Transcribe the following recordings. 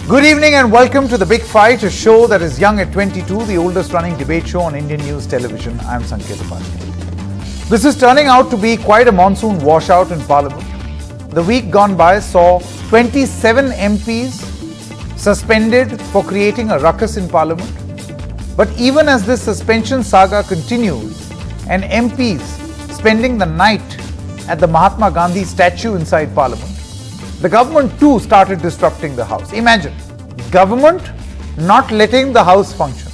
Good evening and welcome to The Big Fight, a show that is young at 22, the oldest running debate show on Indian news television. I'm Sanket Upadhyay. This is turning out to be quite a monsoon washout in Parliament. The week gone by saw 27 MPs suspended for creating a ruckus in Parliament. But even as this suspension saga continues and MPs spending the night at the Mahatma Gandhi statue inside Parliament, the government too started disrupting the House. Imagine, government not letting the House function.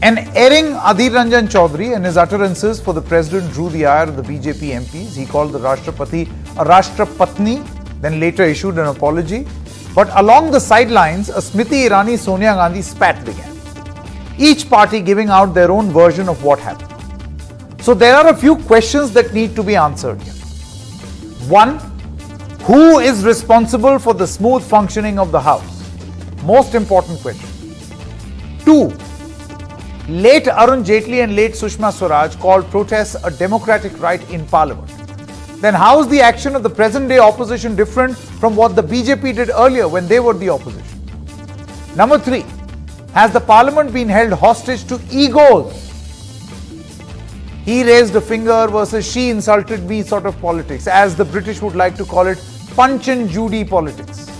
An erring Adhir Ranjan Chaudhary and his utterances for the President drew the ire of the BJP MPs. He called the Rashtrapati a Rashtrapatni, then later issued an apology. But along the sidelines, a Smriti Irani-Sonia Gandhi spat began, each party giving out their own version of what happened. So there are a few questions that need to be answered here. One, who is responsible for the smooth functioning of the House? Most important question. Two, late Arun Jaitley and late Sushma Swaraj called protests a democratic right in Parliament. Then how is the action of the present day opposition different from what the BJP did earlier when they were the opposition? Number three, has the Parliament been held hostage to egos? He raised a finger versus she insulted me sort of politics, as the British would like to call it, Punch and Judy politics.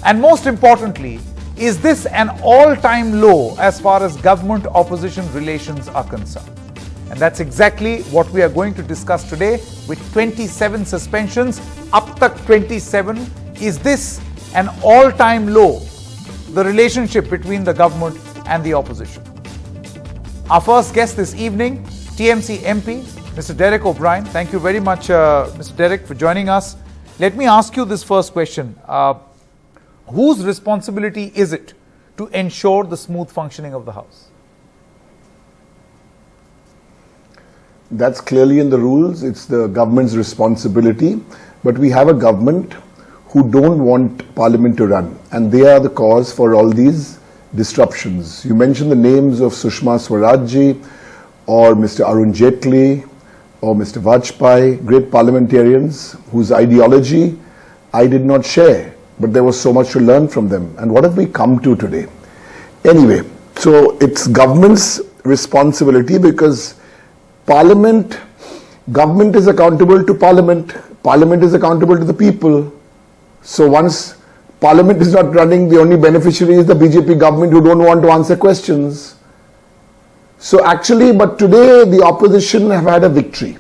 And most importantly, is this an all-time low as far as government-opposition relations are concerned? And that's exactly what we are going to discuss today with 27 suspensions, up to 27. Is this an all-time low, the relationship between the government and the opposition? Our first guest this evening, TMC MP, Mr. Derek O'Brien. Thank you very much, Mr. Derek, for joining us. Let me ask you this first question. Whose responsibility is it to ensure the smooth functioning of the House? That's clearly in the rules. It's the government's responsibility. But we have a government who don't want Parliament to run. And they are the cause for all these disruptions. You mentioned the names of Sushma Swaraj ji, or Mr. Arun Jaitley, or Mr. Vajpayee, great parliamentarians whose ideology I did not share, but there was so much to learn from them. And what have we come to today? Anyway, so it's government's responsibility because government is accountable to Parliament is accountable to the people. So once Parliament is not running, the only beneficiary is the BJP government who don't want to answer questions. So actually, but today the opposition have had a victory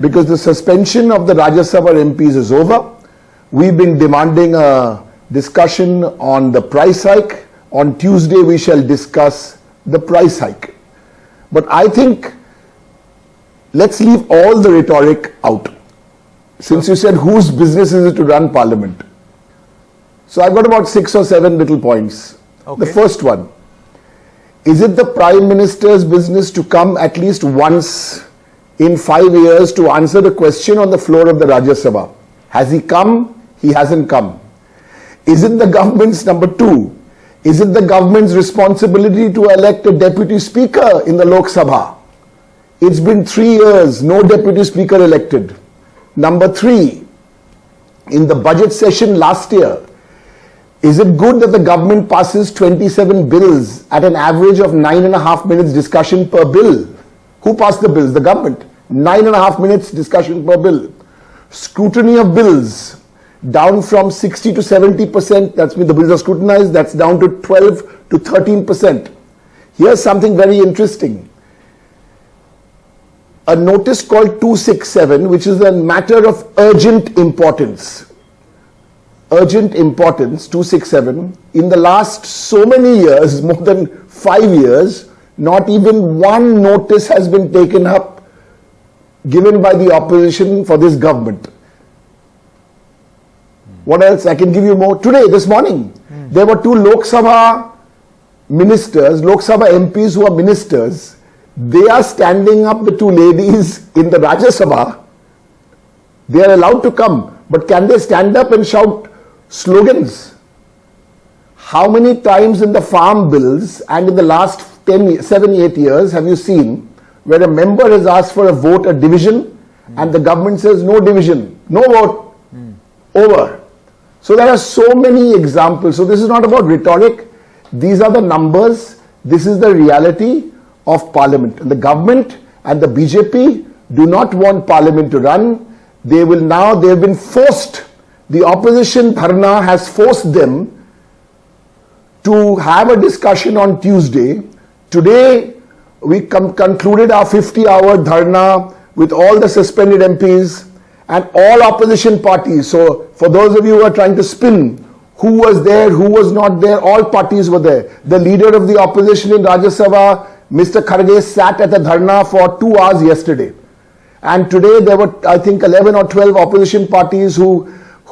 because the suspension of the Rajya Sabha MPs is over. We've been demanding a discussion on the price hike. On Tuesday, we shall discuss the price hike. But I think let's leave all the rhetoric out. Since you said whose business is it to run Parliament? So I've got about 6 or 7 little points. Okay. The first one. Is it the Prime Minister's business to come at least once in 5 years to answer the question on the floor of the Rajya Sabha? Has he come? He hasn't come. Is it the government's, number 2, is it the government's responsibility to elect a deputy speaker in the Lok Sabha? It's been 3 years, no deputy speaker elected. Number 3, in the budget session last year, is it good that the government passes 27 bills at an average of 9.5 minutes discussion per bill? Who passed the bills? The government. 9.5 minutes discussion per bill. Scrutiny of bills down from 60 to 70%. That's when the bills are scrutinized. That's down to 12 to 13%. Here's something very interesting. A notice called 267, which is a matter of urgent importance. Urgent importance, 267, in the last so many years, more than 5 years, not even one notice has been taken up, given by the opposition for this government. What else? I can give you more. Today, this morning, there were 2 Lok Sabha ministers, Lok Sabha MPs who are ministers. They are standing up, the 2 ladies in the Rajya Sabha. They are allowed to come, but can they stand up and shout slogans? How many times in the farm bills and in the last 7-8 years have you seen where a member has asked for a vote, a division, and the government says no division, no vote, over? So there are so many examples. So this is not about rhetoric. These are the numbers. This is the reality of Parliament. And the government and the BJP do not want Parliament to run. They have been forced. The opposition dharna has forced them to have a discussion on Tuesday. Today, we concluded our 50-hour dharna with all the suspended MPs and all opposition parties. So, for those of you who are trying to spin who was there, who was not there, all parties were there. The leader of the opposition in Rajya Sabha, Mr. Kharge, sat at the dharna for 2 hours yesterday. And today there were, I think, 11 or 12 opposition parties who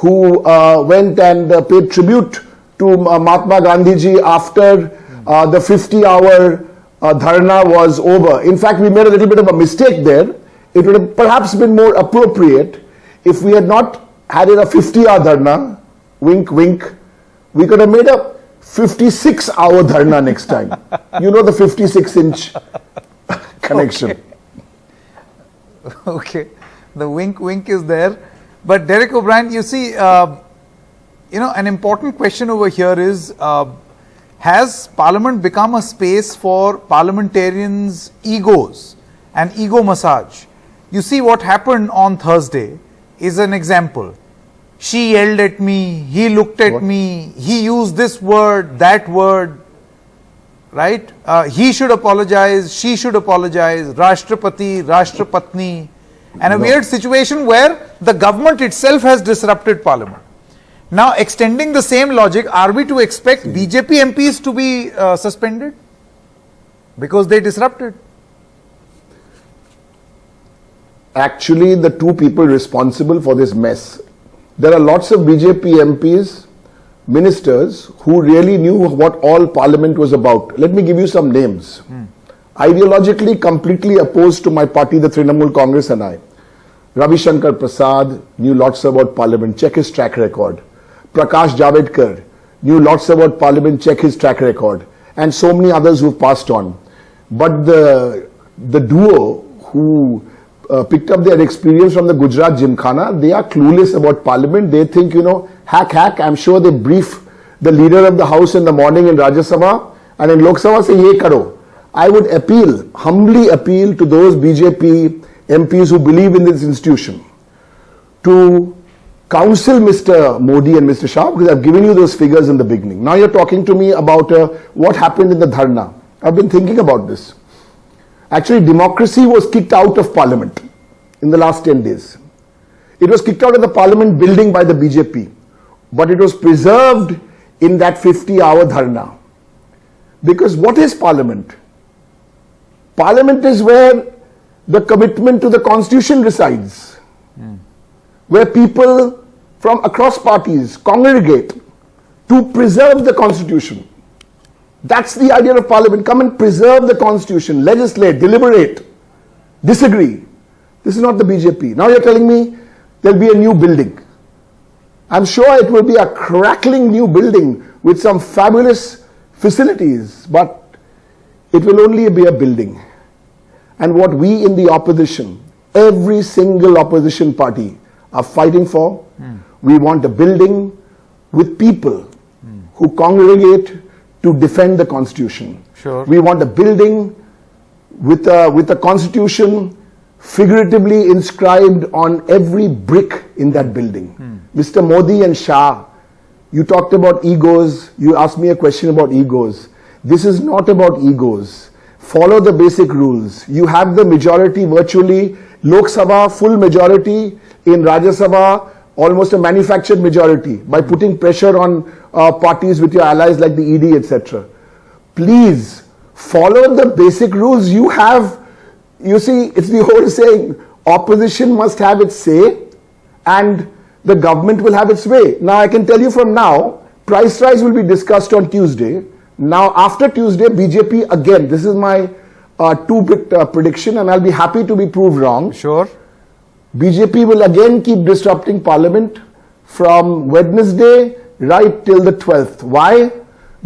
went and paid tribute to Mahatma Gandhi ji after the 50-hour dharna was over. In fact, we made a little bit of a mistake there. It would have perhaps been more appropriate if we had not had it a 50-hour dharna, wink, wink. We could have made a 56-hour dharna next time. You know the 56-inch connection. Okay, the wink is there. But Derek O'Brien, you see, an important question over here is, has Parliament become a space for parliamentarians' egos and ego massage? You see, what happened on Thursday is an example. She yelled at me, he looked at me, he used this word, that word, right? He should apologize, she should apologize, Rashtrapati, Rashtrapatni, and a weird situation where the government itself has disrupted Parliament. Now, extending the same logic, are we to expect BJP MPs to be suspended? Because they disrupted. Actually, the two people responsible for this mess, there are lots of BJP MPs, ministers, who really knew what all Parliament was about. Let me give you some names. Ideologically completely opposed to my party, the Trinamool Congress, and I. Ravi Shankar Prasad knew lots about Parliament, check his track record. Prakash Javadekar knew lots about Parliament, check his track record. And so many others who've passed on. But the duo who picked up their experience from the Gujarat Gymkhana, they are clueless about Parliament. They think, hack. I'm sure they brief the leader of the house in the morning in Rajya Sabha, and in Lok Sabha say, ye karo. I would humbly appeal to those BJP MPs who believe in this institution to counsel Mr. Modi and Mr. Shah, because I've given you those figures in the beginning. Now you're talking to me about what happened in the dharna. I've been thinking about this. Actually, democracy was kicked out of Parliament in the last 10 days. It was kicked out of the Parliament building by the BJP, but it was preserved in that 50-hour dharna. Because what is Parliament? Parliament is where the commitment to the Constitution resides, where people from across parties congregate to preserve the Constitution. That's the idea of Parliament. Come and preserve the Constitution, legislate, deliberate, disagree. This is not the BJP. Now you're telling me there'll be a new building. I'm sure it will be a crackling new building with some fabulous facilities, but it will only be a building. And what we in the opposition, every single opposition party, are fighting for, we want a building with people who congregate to defend the Constitution. Sure. We want a building with a Constitution figuratively inscribed on every brick in that building. Mr. Modi and Shah, you talked about egos, you asked me a question about egos. This is not about egos. Follow the basic rules. You have the majority virtually, Lok Sabha full majority, in Rajya Sabha almost a manufactured majority by putting pressure on parties with your allies like the ED, etc. Please follow the basic rules. You see, it's the whole saying, opposition must have its say and the government will have its way. Now I can tell you from now, price rise will be discussed on Tuesday. Now after Tuesday, BJP again, this is my two-bit prediction and I'll be happy to be proved wrong. Sure. BJP will again keep disrupting Parliament from Wednesday right till the 12th. Why?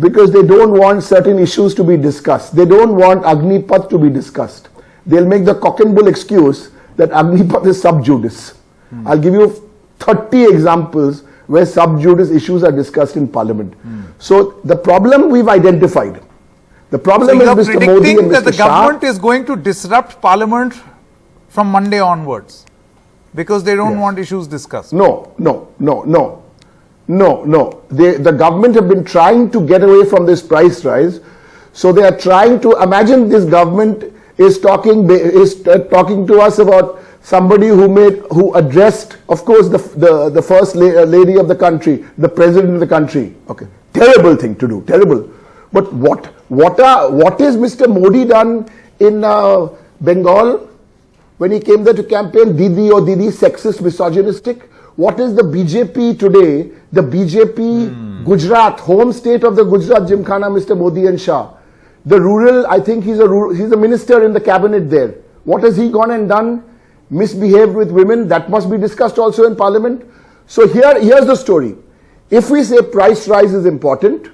Because they don't want certain issues to be discussed. They don't want Agnipath to be discussed. They'll make the cock and bull excuse that Agnipath is sub judice. I'll give you 30 examples where sub judice issues are discussed in Parliament. So the problem we've identified. The problem is Mr. Modi and Mr. that the Shah. government is going to disrupt Parliament from Monday onwards because they don't want issues discussed. No. The government have been trying to get away from this price rise. So they are trying to imagine this government is talking to us about somebody who addressed, of course, the first lady of the country, the president of the country. Okay, terrible thing to do, terrible. But what is Mr. Modi done in Bengal when he came there to campaign? Didi, sexist, misogynistic. What is the BJP today? The BJP Gujarat, home state of the Gujarat Gymkhana, Mr. Modi and Shah. The rural, I think he's a minister in the cabinet there. What has he gone and done? Misbehaved with women. That must be discussed also in Parliament. So here's the story. If we say price rise is important,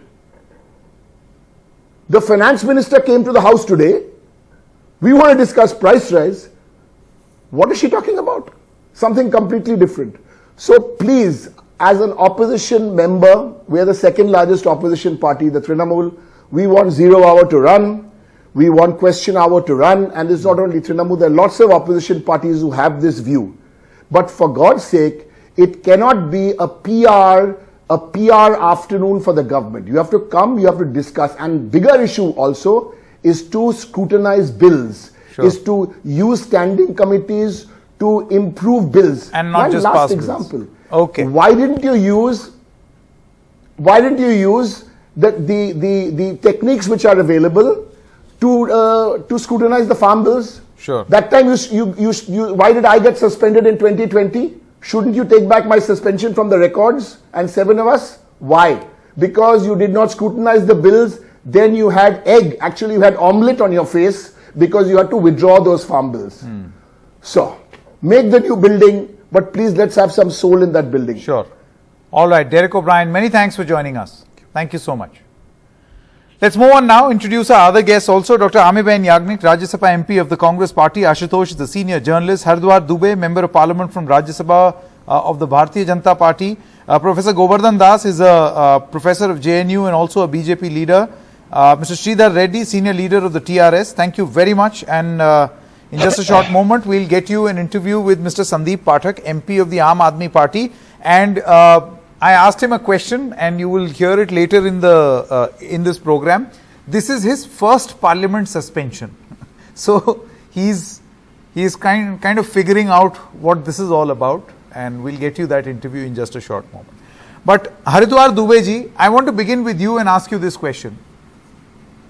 the finance minister came to the house today. We want to discuss price rise. What is she talking about? Something completely different. So please, as an opposition member, we are the second largest opposition party, the Trinamool. We want 0 hour to run. We want question hour to run. And it's not only Trinamool, there are lots of opposition parties who have this view. But for God's sake, it cannot be a PR afternoon for the government. You have to come, you have to discuss. And bigger issue also is to scrutinize bills, is to use standing committees to improve bills. And not just pass bills. Last example. Okay. Why didn't you use the techniques which are available to scrutinize the farm bills? Sure. That time why did I get suspended in 2020? Shouldn't you take back my suspension from the records and 7 of us? Why? Because you did not scrutinize the bills. Then you had actually you had omelette on your face because you had to withdraw those farm bills. So, make the new building, but please let's have some soul in that building. Sure. All right, Derek O'Brien, many thanks for joining us. Thank you so much. Let's move on now. Introduce our other guests also. Dr. Amiben Yagnik, Rajya Sabha MP of the Congress Party. Ashutosh, the senior journalist. Haridwar Dubey, Member of Parliament from Rajya Sabha of the Bharatiya Janata Party. Professor Govardhan Das is a professor of JNU and also a BJP leader. Mr. Sridhar Reddy, senior leader of the TRS. Thank you very much. And in just a short moment, we'll get you an interview with Mr. Sandeep Pathak, MP of the Aam Aadmi Party. And I asked him a question, and you will hear it later in in this program. This is his first Parliament suspension, so he's kind of figuring out what this is all about, and we'll get you that interview in just a short moment. But Haridwar Dubey ji, I want to begin with you and ask you this question.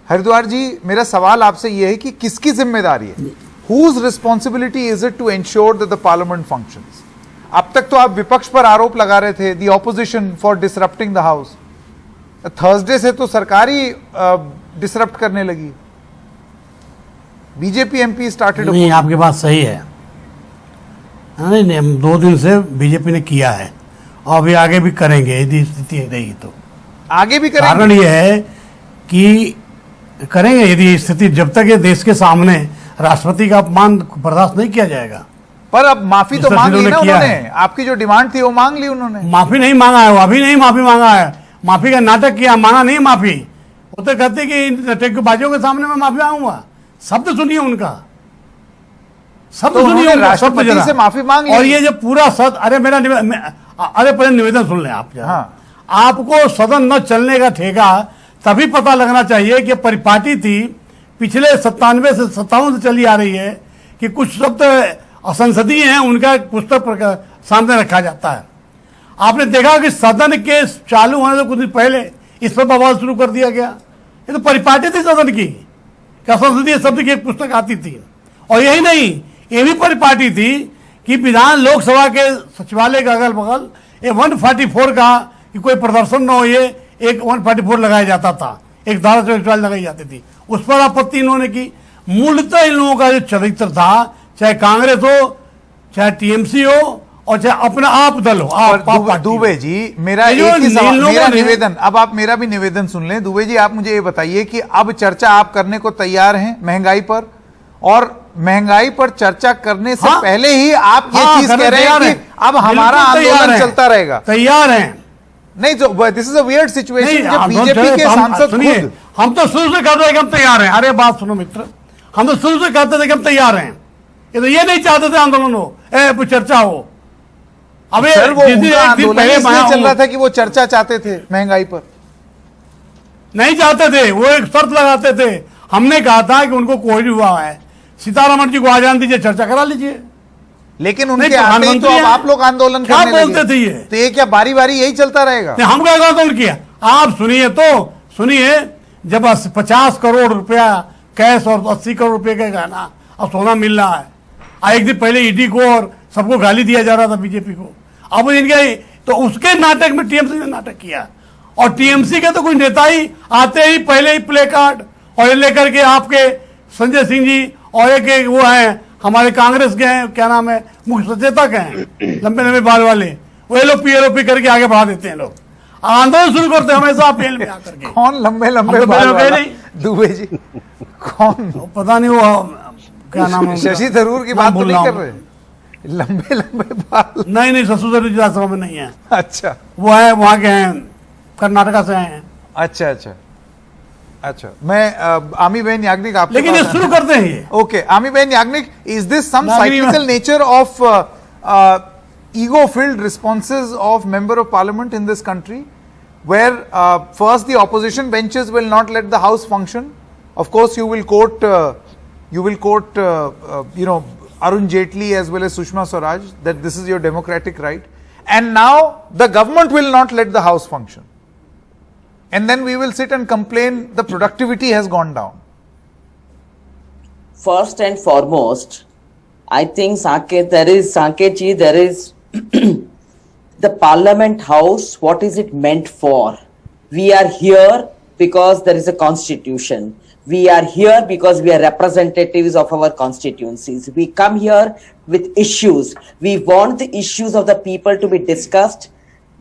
Haridwar ji, मेरा सवाल आपसे ये है कि किसकी जिम्मेदारी है? Whose responsibility is it to ensure that the Parliament functions? अब तक तो आप विपक्ष पर आरोप लगा रहे थे, the opposition for disrupting the house. Thursday से तो सरकार ही डिसरप्ट करने लगी. BJP MP started. नहीं, आपकी बात सही है. नहीं, 2 दिन से बीजेपी ने किया है और अभी आगे भी करेंगे यदि स्थिति रही तो. आगे भी करेंगे. कारण ये है कि करेंगे यदि स्थिति, जब तक ये देश के सामने राष्ट्रपति का अपमान बर्दाश्त नहीं किया जाएगा. पर अब माफी तो मांग ली ना उन्होंने. आपकी जो डिमांड थी वो मांग ली उन्होंने. माफी नहीं मांगा है, वो अभी नहीं माफी मांगा है. माफी का नाटक किया, मांगा नहीं माफी. वो तो कहते कि टेकबाजियों के सामने मैं माफी मांगूंगा. शब्द सुनिए उनका, शब्द तो सुनिए उनका, राष्ट्रपति से माफी मांग ली. और ये जो पूरा सद, अरे पहले निवेदन सुन लें आप. आपको सदन न चलने का ठेका तभी पता लगना चाहिए कि परिपाटी थी पिछले 97 से 57 से चली आ रही है कि कुछ शब्द असंसदीय हैं, उनका पुस्तक सामने रखा जाता है. आपने देखा कि सदन के चालू होने से कुछ दिन पहले इस पर बवाल शुरू कर दिया गया. ये तो परिपाटी थी सदन की, असंसदीय शब्द की एक पुस्तक आती थी. और यही नहीं, ये भी परिपाटी थी कि लोकसभा के सचिवालय का अगल बगल 144 का कि कोई प्रदर्शन न हो, ये एक 144 लगाया जाता था, एक धारा 44 लगाई जाती थी. उस पर आपत्ति इन्होंने की. मूलतः इन लोगों का जो चरित्र था, चाहे कांग्रेस हो, चाहे टीएमसी हो, और चाहे अपना आप दल हो. दुबे जी, मेरा निवेदन, अब आप मेरा भी निवेदन सुन लें. दुबे जी, आप मुझे ये बताइए कि अब चर्चा आप करने को तैयार हैं महंगाई पर, और महंगाई पर चर्चा करने से हाँ? पहले ही आप ये हाँ, चीज कह रहे हैं कि अब हमारा आंदोलन चलता रहेगा। तैयार हैं। नहीं, तो this is a weird situation जब बीजेपी के सांसद सुनिए, खुद हम तो शुरू से कहते थे कि हम तैयार हैं। अरे बात सुनो मित्र, हम तो शुरू से कहते थे कि हम तैयार हैं। ये तो ये नहीं चाहते थे आंदोलन हो, चर्चा हो। अब सर वो उनका आंदोलन इसलिए चल रहा था कि वो चर्चा चाहते थे महंगाई पर, नहीं चाहते थे। वो एक शर्त लगाते थे। हमने कहा था कि उनको कोई नहीं हुआ है, सीतारमण जी को आ जाने दीजिए, चर्चा करा लीजिए। लेकिन उनके आते ही तो अब आप लोग आंदोलन क्या करने बोलते थे ये? तो ये क्या बारी बारी यही चलता रहेगा? हम क्या आंदोलन किया? आप सुनिए तो सुनिए, जब 50 करोड़ रुपया कैश और 80 करोड़ रुपए का गहना और सोना मिल रहा है, एक दिन पहले ईडी को और सबको गाली दिया जा रहा था बीजेपी को, अब इनके तो उसके नाटक में टीएमसी ने नाटक किया। और टीएमसी के तो कोई नेता ही आते ही पहले ही प्ले कार्ड और लेकर के आपके संजय सिंह जी और एक वो है हमारे कांग्रेस के हैं, क्या नाम है, मुख्य सचेतक हैं, लंबे लंबे बाल वाले, वो एलओपी करके आगे बढ़ा देते हैं। लोग आंदोलन शुरू करते हैं हमेशा अपील में आकर के। कौन लंबे लंबे बाल वाला? दुबे जी कौन? पता नहीं वो क्या नाम है, शशि थरूर की बात तो नहीं कर रहे? लंबे लंबे बाल? नहीं, शशि थरूर राज्यसभा में नहीं है। अच्छा, वो है वहां के हैं, कर्नाटका से हैं। अच्छा, मैं आमी बहन याग्निक आपके लेकिन ये शुरू करते हैं ये। Okay, Ami ben Yagnik, is this some cyclical nature of ego filled responses of member of parliament in this country, where first the opposition benches will not let the house function? Of course you will quote Arun Jaitley as well as Sushma Swaraj that this is your democratic right, and now the government will not let the house function, and then we will sit and complain the productivity has gone down. First and foremost, I think Sanket ji, there is the Parliament House. What is it meant for? We are here because there is a constitution. We are here because we are representatives of our constituencies. We come here with issues. We want the issues of the people to be discussed,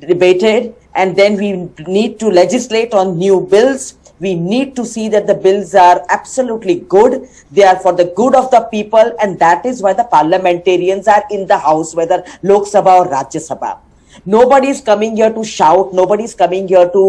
debated, and then we need to legislate on new bills. We need to see that the bills are absolutely good. They are for the good of the people, and that is why the parliamentarians are in the house, whether Lok Sabha or Rajya Sabha. Nobody is coming here to shout. Nobody is coming here to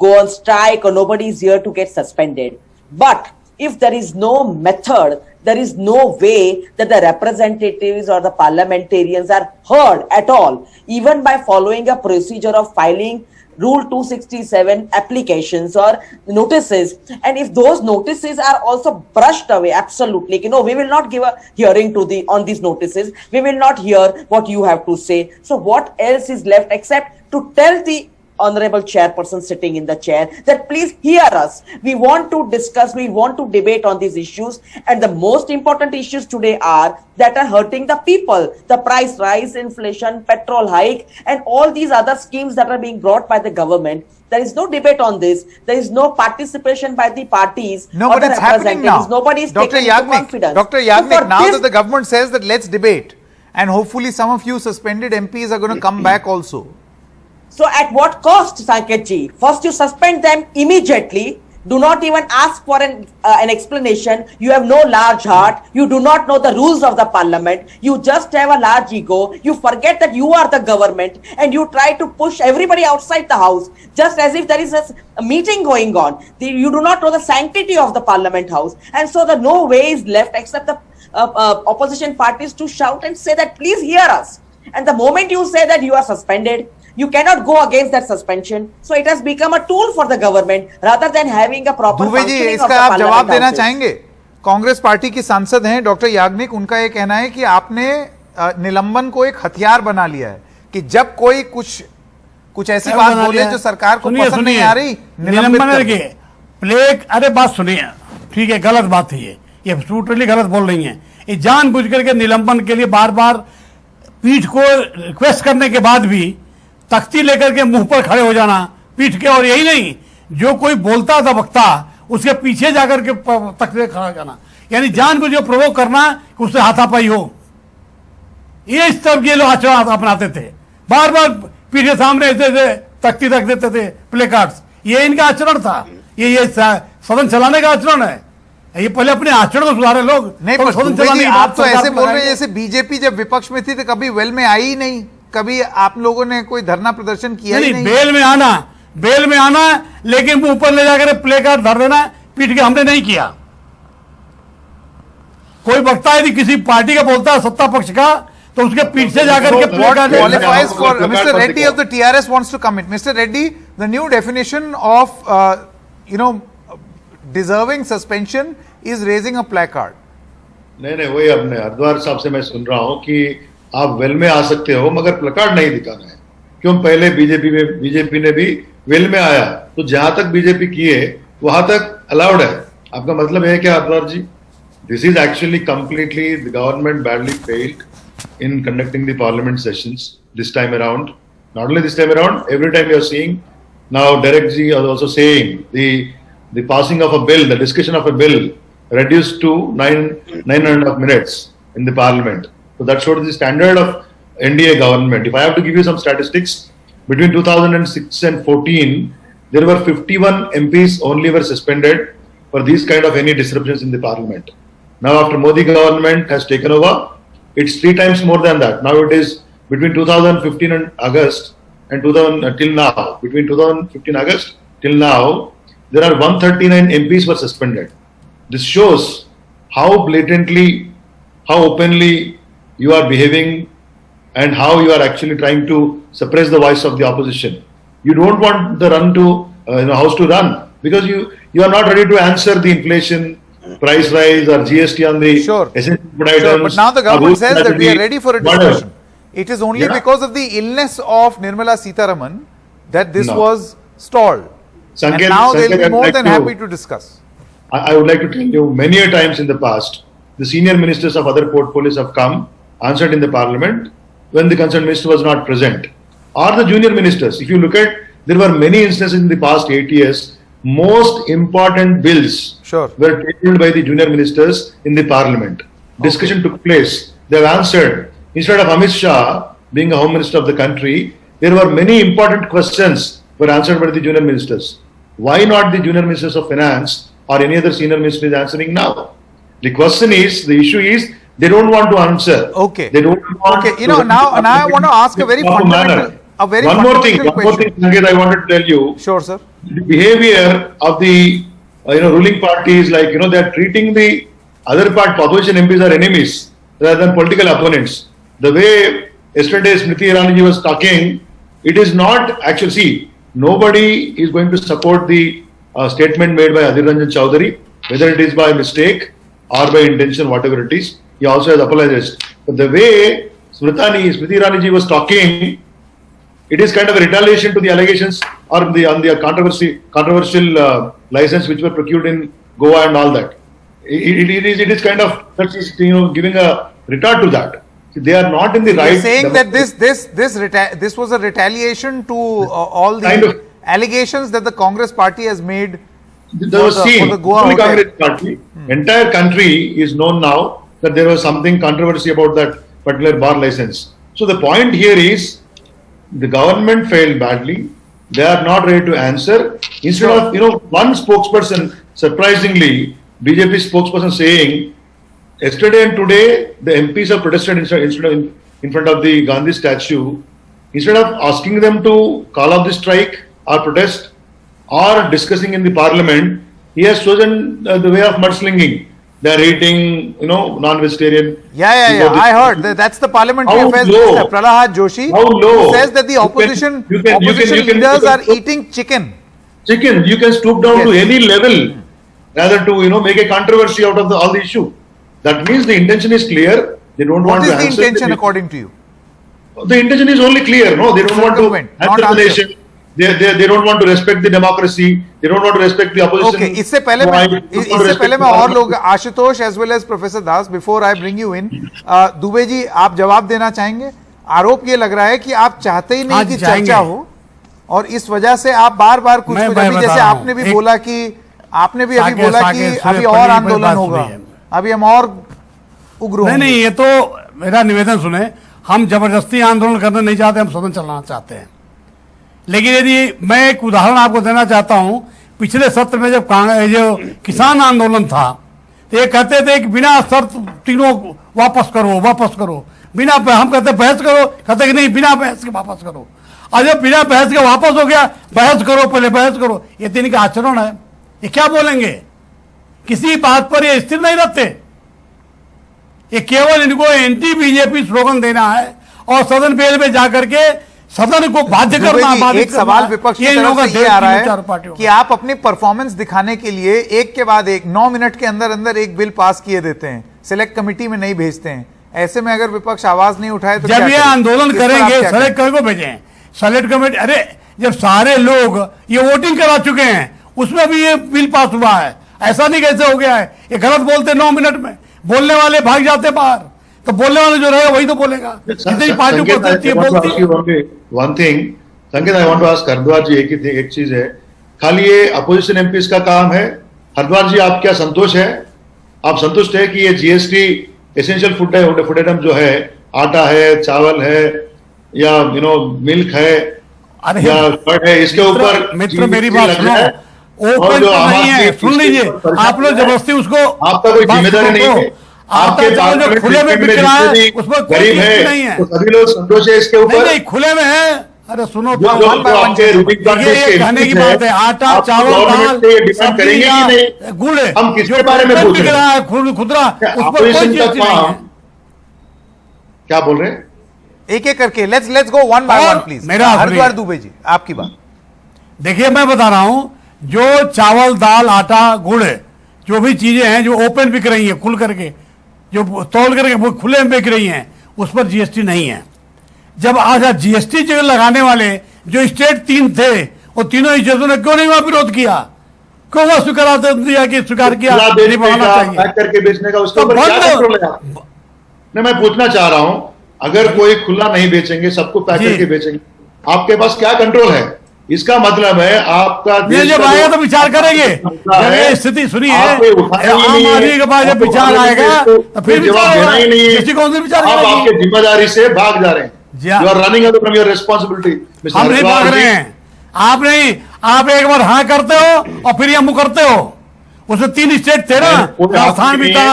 go on strike, or nobody is here to get suspended. But if there is no method, there is no way that the representatives or the parliamentarians are heard at all, even by following a procedure of filing Rule 267 applications or notices, and if those notices are also brushed away, absolutely, we will not give a hearing on these notices. We will not hear what you have to say. So what else is left except to tell the honorable chairperson sitting in the chair that please hear us. We want to discuss, we want to debate on these issues, and the most important issues today are that are hurting the people. The price rise, inflation, petrol hike, and all these other schemes that are being brought by the government. There is no debate on this. There is no participation by the parties. No, but it's happening now. Nobody is taking confidence. Dr. Yagnik, now that the government says that let's debate, and hopefully some of you suspended MPs are going to come back also. So at what cost, Sanket ji? First you suspend them immediately. Do not even ask for an explanation. You have no large heart. You do not know the rules of the parliament. You just have a large ego. You forget that you are the government, and you try to push everybody outside the house just as if there is a meeting going on. You do not know the sanctity of the parliament house, and so the no way is left except the opposition parties to shout and say that please hear us. And the moment you say that you are suspended, you cannot go against that suspension. So it has become a tool for the government rather than having a proper functioning of the इसका आप जवाब देना houses. चाहेंगे? Congress party की सांसद हैं doctor Yagnik, उनका ये कहना है कि आपने निलंबन को एक हथियार बना लिया है कि जब कोई कुछ ऐसी बात बोले जो सरकार को पसंद नहीं आ रही, निलंबन के प्लेग। अरे बात सुनिए, ठीक है, गलत बात है ये टोटली गलत बोल रही है। ये जानबूझ करके निलंबन के लिए बार बार पीठ को रिक्वेस्ट करने के बाद भी तख्ती लेकर के मुंह पर खड़े हो जाना पीठ के, और यही नहीं, जो कोई बोलता था वक्ता उसके पीछे जाकर के तख्ती से खड़ा हो जाना, यानी जानबूझ के प्रोवोक करना कि उससे हाथापाई हो। ये इस तरह के लोग आचरण अपनाते थे, बार बार पीठ के सामने ऐसे तख्ती रख देते थे, प्ले कार्ड्स। ये इनका आचरण था, ये सदन चलाने का आचरण है। ये पहले अपने आचरण को सुधारे लोग। नहीं, पर सदन दुबे चलाने जी की आप बात तो सरकार ऐसे को बोल रहे हैं लगाएंगे। जैसे बीजेपी जब विपक्ष में थी तो कभी वेल में आई ही नहीं, कभी आप लोगों ने कोई धरना प्रदर्शन किया ही नहीं, नहीं। बेल में आना है, लेकिन वो ऊपर ले जाकर प्ले कार्ड धर देना है, पीट के हमने नहीं किया। कोई वक्ता यदि किसी पार्टी का बोलता है सत्ता पक्ष का, तो उसके पीठ से जाकर के play What card qualifies for Mr. Reddy of the TRS wants to comment. Mr. Reddy, the new definition of deserving suspension is raising a placard. नहीं वही अपने हरिद्वार साहब से मैं सुन रहा हूं कि आप वेल में आ सकते हो मगर प्लकार्ड नहीं दिखाना है। क्यों? पहले बीजेपी ने भी वेल में आया, तो जहां तक बीजेपी की है वहां तक अलाउड है। आपका मतलब है क्या Haridwar ji? This is actually completely the government badly failed in conducting the parliament sessions this time around. Not only this time around, every time you are seeing now Derek ji is also saying the passing of a bill, the discussion of a bill reduced to 9.5 minutes in the parliament. So that shows the standard of NDA government. If I have to give you some statistics, between 2006 and 14, there were 51 MPs only were suspended for these kind of any disruptions in the parliament. Now after Modi government has taken over, it's 3 times more than that. Now it is between 2015 and August and 2000 till now. Between 2015 August till now, there are 139 MPs were suspended. This shows how blatantly, how openly you are behaving and how you are actually trying to suppress the voice of the opposition. You don't want the run to house to run because you are not ready to answer the inflation, price rise or GST on the essential food items. Sure, but now the government says that we are ready for a discussion. Whatever. It is only because of the illness of Nirmala Sitharaman that this was stalled. Sanket, and now they'll be I'd more like than to- happy to discuss. I would like to tell you many a times in the past, the senior ministers of other portfolios have come, answered in the parliament when the concerned minister was not present. Or the junior ministers. If you look at, there were many instances in the past 8 years, most important bills were tabled by the junior ministers in the parliament. Discussion took place. They have answered. Instead of Amit Shah being a home minister of the country, there were many important questions were answered by the junior ministers. Why not the junior ministers of finance or any other senior minister is answering now? The question is, the issue is, they don't want to answer. Okay. They don't want Okay, now I want to ask a very fundamental, One more thing, Sanket, I wanted to tell you. Sure, sir. The behavior of the ruling parties, like they are treating the other part opposition MPs are enemies rather than political opponents. The way yesterday Smriti Irani was talking, it is not actually. See, nobody is going to support the statement made by Adhir Ranjan Chaudhary, whether it is by mistake or by intention, whatever it is. He also has apologized. But the way Smriti Irani was talking, it is kind of a retaliation to the allegations or on the controversial license which were procured in Goa and all that. It is kind of giving a retort to that. They are not in the right. You're saying that this was a retaliation to all the Kind of. allegations that the Congress party has made There was for seen the Goa only hotel. Congress party. Entire country is known now that there was something controversy about that particular bar license. So the point here is the government failed badly. They are not ready to answer. Instead of one spokesperson, surprisingly, BJP spokesperson saying yesterday and today the MPs have protested in front of the Gandhi statue. Instead of asking them to call off the strike or protest or discussing in the parliament, he has chosen the way of mudslinging. They are eating, non-vegetarian. Yeah. I heard that's the Parliamentary How Affairs low? Minister Pralhad Joshi, How low? who says that the opposition leaders are eating chicken. Chicken, you can stoop down to any level rather to make a controversy out of all the issue. That means the intention is clear. They don't want to What is the answer. intention according to you? The intention is only clear. No, they don't want to Settlement, not answer the answer. nation. They don't want to respect the democracy. They don't want to respect the opposition. Okay, इससे पहले मैं और लोग Ashutosh as well as Professor Das, before I bring you in, Dubey ji आप जवाब देना चाहेंगे? आरोप ये लग रहा है कि आप चाहते ही नहीं कि चर्चा हो और इस वजह से आप बार-बार कुछ जैसे आपने भी बोला कि अभी और आंदोलन होगा, अभी हम और उग्र होंगे। नहीं, ये तो मेरा निवेदन सुने, हम जबरदस्ती आंदोलन करना नहीं चाहते, हम सदन चलाना चाहते हैं। लेकिन यदि मैं एक उदाहरण आपको देना चाहता हूं, पिछले सत्र में जब जो किसान आंदोलन था, तो ये कहते थे कि बिना शर्त तीनों वापस करो, बिना हम कहते बहस करो, कहते कि नहीं बिना बहस के वापस करो। और जब बिना बहस के वापस हो गया, बहस करो, पहले बहस करो, ये तीन का आचरण है। ये क्या बोलेंगे? किसी बात पर ये स्थिर नहीं रहते। ये केवल इनको एंटी बीजेपी स्लोगन देना है और सदन बेल में जाकर के सदन को बाध्य करना। एक सवाल विपक्ष की तरफ से ये आ रहा है कि आप अपनी परफॉर्मेंस दिखाने के लिए एक के बाद एक 9 मिनट के अंदर अंदर एक बिल पास किए देते हैं, सिलेक्ट कमेटी में नहीं भेजते हैं। ऐसे में अगर विपक्ष आवाज नहीं उठाए तो जब ये आंदोलन करेंगे सेलेक्ट कमेटी को भेजें, सेलेक्ट कमेटी। अरे जब सारे लोग ये वोटिंग करा चुके हैं उसमें भी ये बिल पास हुआ है, ऐसा नहीं कैसे हो गया है? ये गलत बोलते 9 मिनट में, बोलने वाले भाग जाते बाहर, तो बोलने वाले जो रहेगा वही तो बोलेगा। जितनी पार्टी बोलती है। One thing Sanket, I want to ask Haridwar ji, एक चीज है, खाली ये अपोजिशन एमपीज का काम है। हरिद्वार जी, आप क्या संतोष है, आप संतुष्ट है कि ये जीएसटी एसेंशियल फूड आइटम जो है, आटा है, चावल है, या मिल्क है, या कर्ड है, इसके ऊपर मित्र मेरी बात सुनो, ओपन तो नहीं है, सुन लीजिए। आप लोग जबरदस्ती उसको, आपका कोई जिम्मेदारी नहीं है, आपके जो खुले में बिक रहा है उसमें कोई गरीब नहीं है, तो सभी लोग संतोष है इसके ऊपर। नहीं खुले में है। अरे सुनो, कहने की बात है, आटा चावल दाल डिमांड करेंगे कि नहीं, गुड़ हम किसके बारे में पूछ रहे हैं? खुदरा उस पर कोई चीज नहीं है। क्या बोल रहे हैं? एक एक करके let's go one by one please. मेरा हरिद्वार दुबे जी, आपकी बात देखिए, मैं बता रहा हूं, जो चावल दाल आटा गुड़ जो भी चीजें हैं जो ओपन बिक रही है, खुल करके जो तोल करके वो खुले में बिक रही हैं, उस पर जीएसटी नहीं है। जब आज जीएसटी जो लगाने वाले जो स्टेट 3 थे, वो तीनों स्टेटों ने क्यों नहीं वहां विरोध किया? क्यों वह स्वीकार दिया कि स्वीकार किया नहीं बढ़ाना चाहिए करके बेचने का? उसका नहीं, मैं पूछना चाह रहा हूं, अगर कोई खुला नहीं बेचेंगे, सबको पैक करके बेचेंगे, आपके पास क्या कंट्रोल है? इसका मतलब है आपका देश जब आएगा तो विचार करेंगे। जब ये स्थिति सुनिए, आम आदमी के पास जब विचार आएगा तो फिर जवाब देना ही नहीं है। कौन से विचार आप आपके जिम्मेदारी से भाग जा रहे हैं। You are running away from your responsibility. हम नहीं भाग रहे हैं, आप नहीं। आप एक बार हाँ करते हो और फिर ये मुंह करते हो। उसमें 3 स्टेट थे ना, राजस्थान भी था।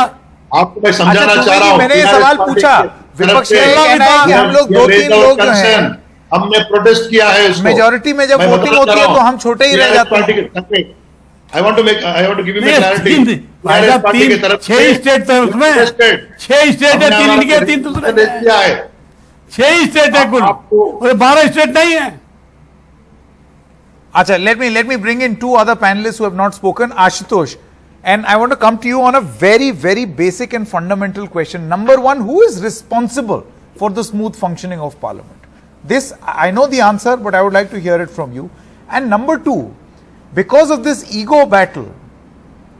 आपको मैं समझाना चाह रहा हूँ, मैंने ये सवाल पूछा, विपक्ष हम लोग 2-3 लोग जो हैं, हमने प्रोटेस्ट किया है उसको। मेजॉरिटी में जब वोटिंग होती है तो हम छोटे ही रह जाते हैं। I want to give you my clarity. 6 state थे उसमें, 6 स्टेट है, 3 इंडिया 3 दूसरे किया है। 6 स्टेट है कुल, 12 स्टेट नहीं है। Acha, let me bring in 2 other panelists who have not spoken. Ashutosh, and I want to come to you on a very, very basic and fundamental question. Number one, who is responsible for the smooth functioning of Parliament? This, I know the answer, but I would like to hear it from you. And number two, because of this ego battle,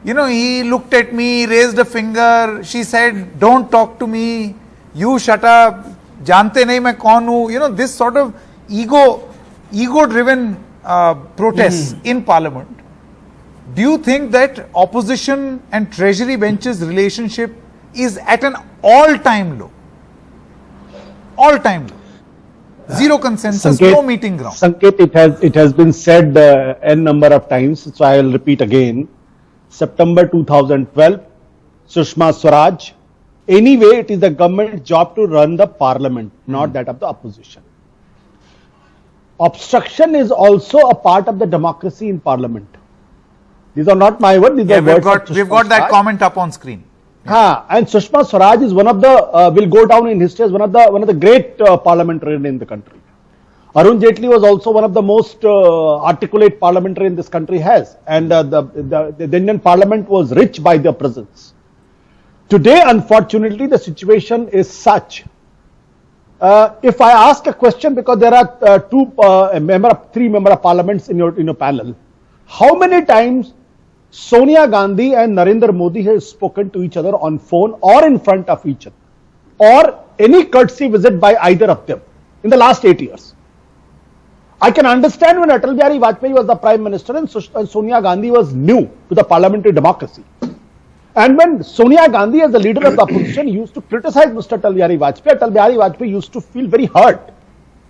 he looked at me, raised a finger, she said, don't talk to me, you shut up, jante nahi main kaun hu, this sort of ego-driven protests in Parliament. Do you think that opposition and treasury benches relationship is at an all-time low? All-time low. Zero consensus, no meeting ground. Sanket, it has been said n number of times, so I will repeat again. September 2012, Sushma Swaraj. Anyway, it is the government's job to run the parliament, not that of the opposition. Obstruction is also a part of the democracy in parliament. These are not my words, these are words of Sushma We've got that comment up on screen. And Sushma Swaraj is one of the, will go down in history as one of the great parliamentarians in the country. Arun Jaitley was also one of the most articulate parliamentarians this country has, and the Indian parliament was rich by their presence. Today, unfortunately, the situation is such. If I ask a question, because there are 3 member of parliaments in your panel, how many times Sonia Gandhi and Narendra Modi have spoken to each other on phone or in front of each other, or any courtesy visit by either of them in the last 8 years? I can understand when Atal Bihari Vajpayee was the Prime Minister and Sonia Gandhi was new to the parliamentary democracy. And when Sonia Gandhi, as the leader of the opposition, used to criticize Mr. Atal Bihari Vajpayee used to feel very hurt,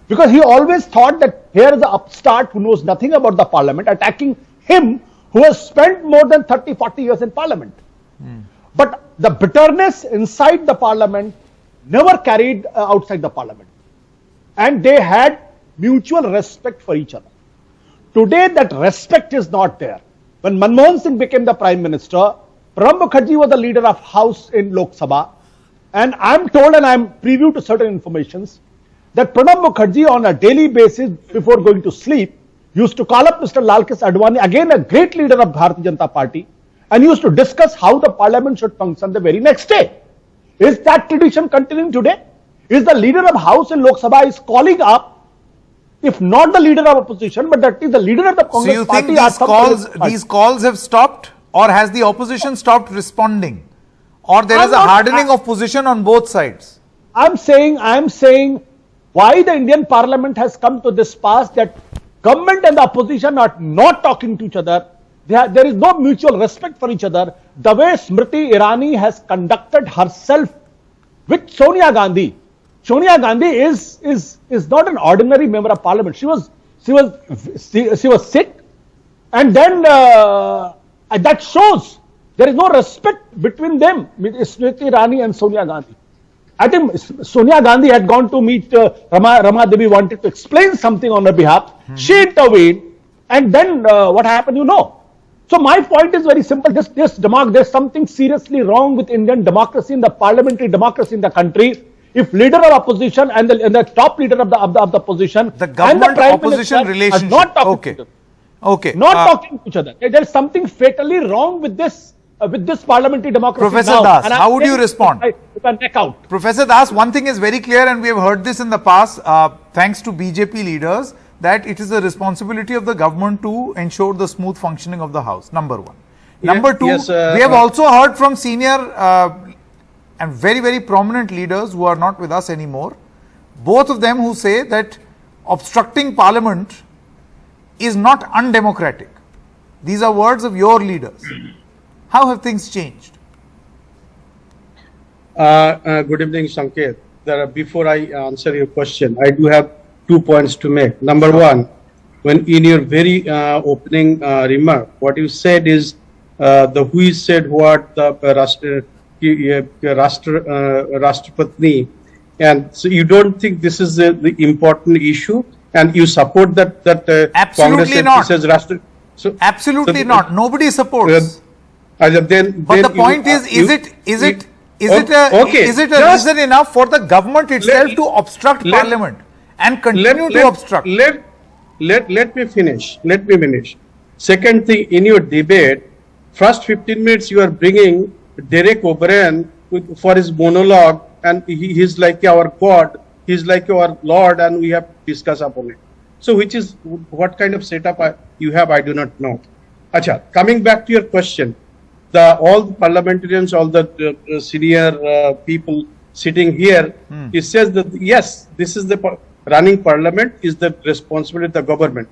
because he always thought that here is an upstart who knows nothing about the parliament attacking him, who has spent more than 30-40 years in parliament. But the bitterness inside the parliament never carried outside the parliament. And they had mutual respect for each other. Today, that respect is not there. When Manmohan Singh became the Prime Minister, Pranab Mukherjee was the leader of House in Lok Sabha. And I'm told, and I'm privy to certain informations, that Pranab Mukherjee on a daily basis before going to sleep used to call up Mr. Lalkesh Advani, again a great leader of Bharatiya Janata Party, and used to discuss how the parliament should function the very next day. Is that tradition continuing today? Is the leader of House in Lok Sabha is calling up, if not the leader of opposition, but that is the leader of the Congress So you party? think these calls have stopped, or has the opposition stopped responding? Or there is a hardening of position on both sides? I'm saying why the Indian parliament has come to this pass that government and the opposition are not talking to each other. There is no mutual respect for each other. The way Smriti Irani has conducted herself with Sonia Gandhi. Sonia Gandhi is not an ordinary member of parliament. She was sick, and then that shows there is no respect between them, Smriti Irani and Sonia Gandhi. I think Sonia Gandhi had gone to meet Rama Devi, wanted to explain something on her behalf. She intervened, and then what happened, you know. So my point is very simple. There's something seriously wrong with Indian democracy, in the parliamentary democracy in the country. If leader of opposition and the top leader of the opposition, the government opposition relationship, not talking to talking to each other. There's something fatally wrong with this parliamentary democracy. Professor now. Das, how would you respond? Neck out. Professor Das, one thing is very clear, and we have heard this in the past, thanks to BJP leaders, that it is the responsibility of the government to ensure the smooth functioning of the House, number one. Number two, we have also heard from senior and very, very prominent leaders who are not with us anymore, both of them who say that obstructing parliament is not undemocratic. These are words of your leaders. How have things changed? Good evening, Sanket. Before I answer your question, I do have 2 points to make. Number one, when in your very opening remark, what you said is who said what, the Rashtrapatni, and so you don't think this is the important issue, and you support that Absolutely Congress not. says Absolutely not. Nobody supports. But the point is it a reason enough for the government itself to obstruct parliament and continue to obstruct? Let me finish. Second thing, in your debate, first 15 minutes you are bringing Derek O'Brien for his monologue, and he's like our God, he's like our Lord, and we have to discuss upon it. So what kind of setup you have, I do not know. Acha, coming back to your question, all the parliamentarians, all the senior people sitting here, it says that yes, this is the running parliament is the responsibility of the government.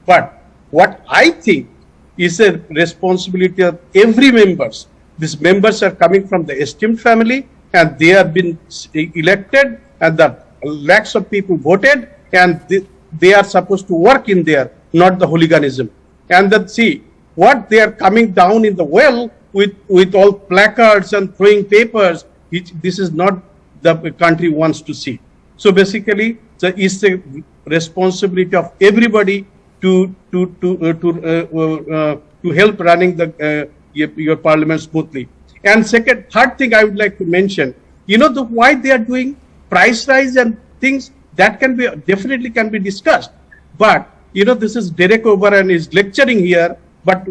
But what I think is a responsibility of every members. These members are coming from the esteemed family, and they have been elected, and the lakhs of people voted, and they are supposed to work in there, not the hooliganism. And that see what they are coming down in the well with all placards and throwing papers. This is not the country wants to see. So basically, it's the responsibility of everybody to help running your parliament smoothly. And third thing I would like to mention, why they are doing price rise and things that definitely can be discussed. But this is Derek O'Brien is lecturing here, but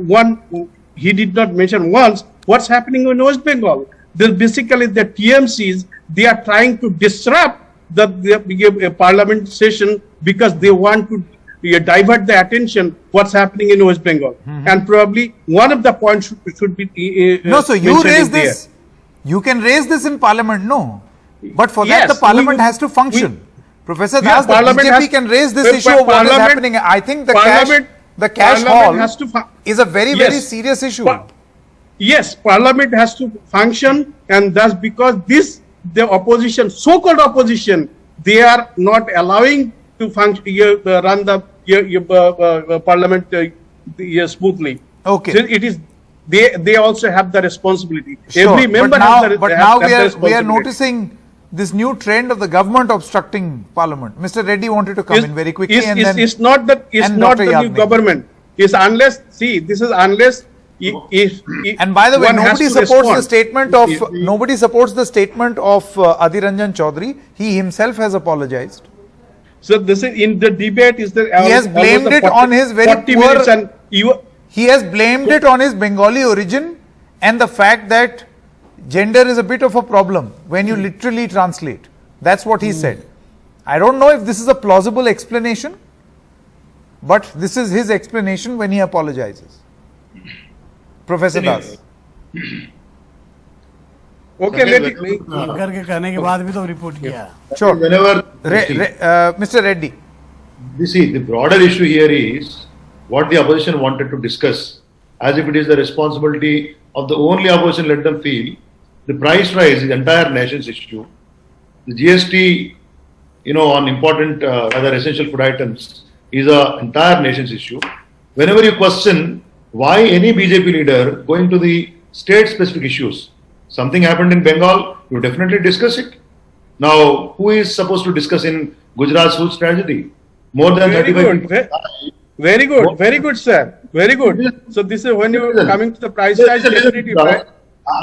he did not mention once what's happening in West Bengal. Basically, the TMCs, they are trying to disrupt the parliament session because they want to divert the attention what's happening in West Bengal. And probably one of the points should be no, so you raise this. There. You can raise this in parliament, no. But for that, the parliament has to function. Professor Das, the BJP can raise this issue of what is happening. I think the cash haul is a very, very serious issue. Yes, parliament has to function, and that's because the opposition, so-called opposition, they are not allowing to function, run the parliament smoothly. Okay. So it is they also have the responsibility. Sure, Every member has the, but have now the we are responsibility. noticing this new trend of the government obstructing Parliament. Mr. Reddy wanted to come in very quickly, and then it's not the and not Dr. the new Yagnik. government. It's unless this is unless if And by the way, one has nobody to supports the respond. statement of Adhir Ranjan Chaudhary. He himself has apologized. So this is in the debate. Is there? He has blamed it on his very 40 poor- minutes and you. He has blamed it on his Bengali origin and the fact that gender is a bit of a problem when you literally translate. That's what he said. I don't know if this is a plausible explanation, but this is his explanation when he apologizes. Professor Das. Okay, let it. करके कहने के बाद भी तो report किया. Sure. Whenever Mr. Reddy. you see, the broader issue here is what the opposition wanted to discuss, as if it is the responsibility of the only opposition. Let them feel the price rise is the entire nation's issue. The GST, on important rather essential food items is an entire nation's issue. Whenever you question why any BJP leader going to the state-specific issues, something happened in Bengal, you definitely discuss it. Now, who is supposed to discuss in Gujarat's huge tragedy? More than Very 35 good. people. Very good, sir. Very good. So this is when you are coming to the price rise. Definitely,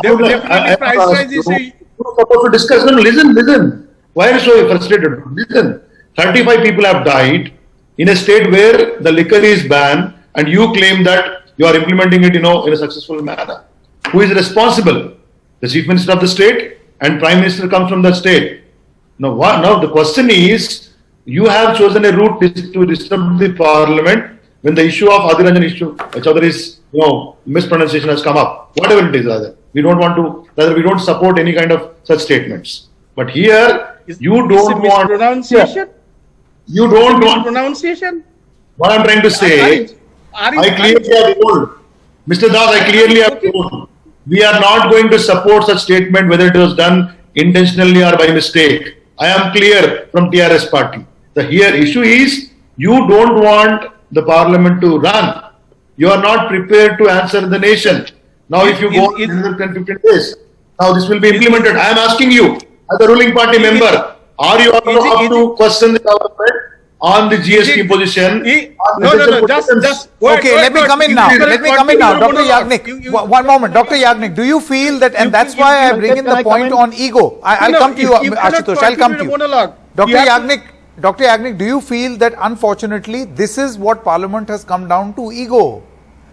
definitely price rise is a. You're supposed to discuss. No, listen. Why are you so frustrated? Listen. 35 people have died in a state where the liquor is banned, and you claim that you are implementing it, in a successful manner. Who is responsible? The Chief Minister of the state and Prime Minister comes from the state. Now the question is, you have chosen a route to disturb the Parliament when the issue of Adhir Ranjan Chaudhary's mispronunciation has come up. Whatever it is, we don't support any kind of such statements. But here, you don't want pronunciation. You don't want Pronunciation. what I'm trying to say. I clearly have told, Mr. Das, I clearly have told, we are not going to support such statement whether it was done intentionally or by mistake. I am clear from TRS party. The issue is, you don't want the Parliament to run. You are not prepared to answer the nation. Now if you go in another 10-15 days, now this will be implemented. I am asking you, as a ruling party member, are you also up to question the government on the GST position? No, just Okay, let me come in now. Dr. Yagnik, one moment. Dr. Yagnik, do you feel that, and that's why I bring in the point on ego. I'll come to you, Ashutosh. I'll come to you. Dr. Yagnik, do you feel that unfortunately this is what Parliament has come down to, ego?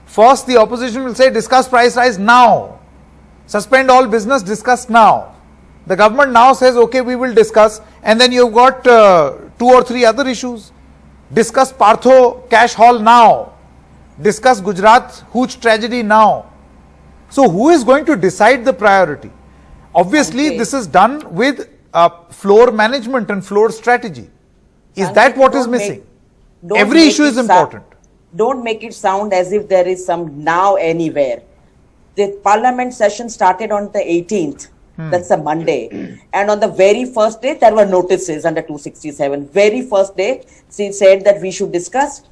First, the opposition will say, discuss price rise now. Suspend all business, discuss now. The government now says, okay, we will discuss, and then you've got 2 or 3 other issues. Discuss Partho cash haul now. Discuss Gujarat huge tragedy now. So who is going to decide the priority? Obviously, this is done with floor management and floor strategy. Is that what is missing? Every issue is important. Don't make it sound as if there is some now anywhere. The Parliament session started on the 18th. That's a Monday. And on the very first day, there were notices under 267. Very first day, she said that we should discuss